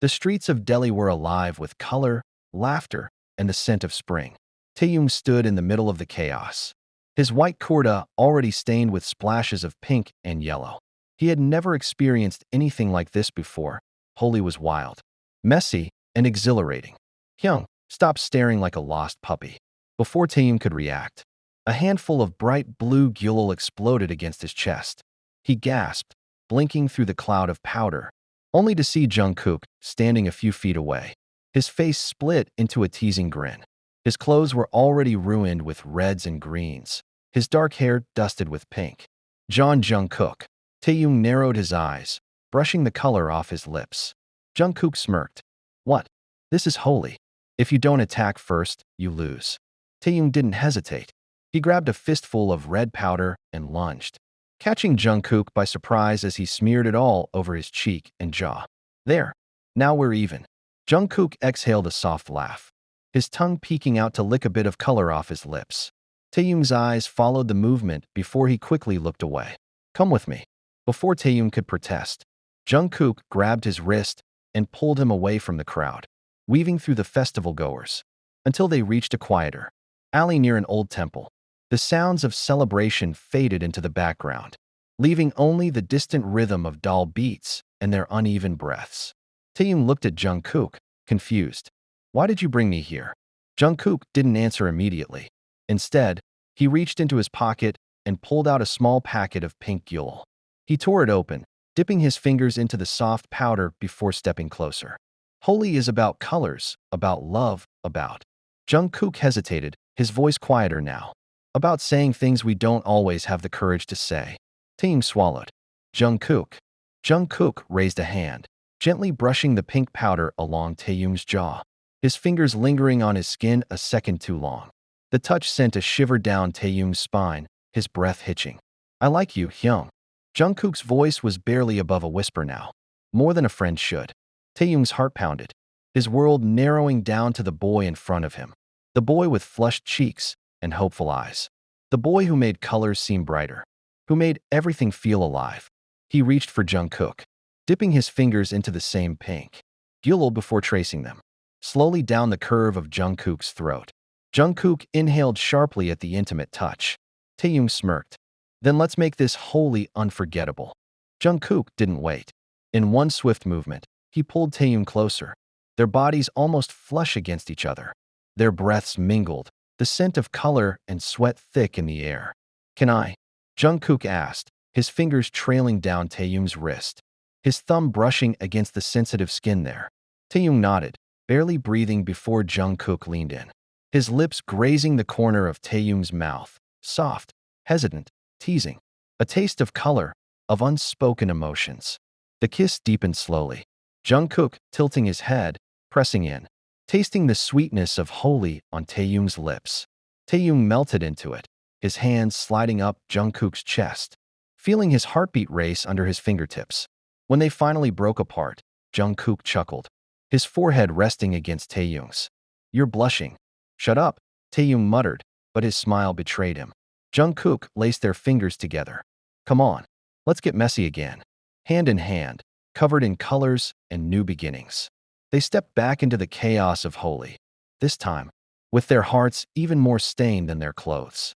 The streets of Delhi were alive with color, laughter, and the scent of spring. Taehyung stood in the middle of the chaos, his white kurta already stained with splashes of pink and yellow. He had never experienced anything like this before. Holi was wild, messy, and exhilarating. Hyung stopped staring like a lost puppy. Before Taehyung could react, a handful of bright blue gulal exploded against his chest. He gasped, blinking through the cloud of powder, only to see Jungkook standing a few feet away. His face split into a teasing grin. His clothes were already ruined with reds and greens, his dark hair dusted with pink. Jungkook. Taehyung narrowed his eyes, brushing the color off his lips. Jungkook smirked. What? This is Holi. If you don't attack first, you lose. Taehyung didn't hesitate. He grabbed a fistful of red powder and lunged, catching Jungkook by surprise as he smeared it all over his cheek and jaw. There. Now we're even. Jungkook exhaled a soft laugh, his tongue peeking out to lick a bit of color off his lips. Taehyung's eyes followed the movement before he quickly looked away. Come with me. Before Taehyung could protest, Jungkook grabbed his wrist and pulled him away from the crowd, weaving through the festival-goers, until they reached a quieter alley near an old temple. The sounds of celebration faded into the background, leaving only the distant rhythm of doll beats and their uneven breaths. Taehyung looked at Jungkook, confused. Why did you bring me here? Jungkook didn't answer immediately. Instead, he reached into his pocket and pulled out a small packet of pink gulal. He tore it open, dipping his fingers into the soft powder before stepping closer. Holi is about colors, about love, about... Jungkook hesitated, his voice quieter now. About saying things we don't always have the courage to say. Taehyung swallowed. Jungkook. Jungkook raised a hand, gently brushing the pink powder along Taehyung's jaw, his fingers lingering on his skin a second too long. The touch sent a shiver down Taehyung's spine, his breath hitching. I like you, Hyung. Jungkook's voice was barely above a whisper now, more than a friend should. Taehyung's heart pounded, his world narrowing down to the boy in front of him. The boy with flushed cheeks and hopeful eyes. The boy who made colors seem brighter, who made everything feel alive. He reached for Jungkook, dipping his fingers into the same pink gulal before tracing them slowly down the curve of Jungkook's throat. Jungkook inhaled sharply at the intimate touch. Taehyung smirked. Then let's make this wholly unforgettable. Jungkook didn't wait. In one swift movement, he pulled Taehyung closer, their bodies almost flush against each other. Their breaths mingled, the scent of color and sweat thick in the air. Can I? Jungkook asked, his fingers trailing down Taehyung's wrist, his thumb brushing against the sensitive skin there. Taehyung nodded, barely breathing before Jungkook leaned in, his lips grazing the corner of Taehyung's mouth, soft, hesitant, teasing. A taste of color, of unspoken emotions. The kiss deepened slowly, Jungkook tilting his head, pressing in, tasting the sweetness of Holi on Taehyung's lips. Taehyung melted into it, his hands sliding up Jungkook's chest, feeling his heartbeat race under his fingertips. When they finally broke apart, Jungkook chuckled, his forehead resting against Taehyung's. You're blushing. Shut up, Taehyung muttered, but his smile betrayed him. Jungkook laced their fingers together. Come on, let's get messy again. Hand in hand, covered in colors and new beginnings. They stepped back into the chaos of Holi, this time, with their hearts even more stained than their clothes.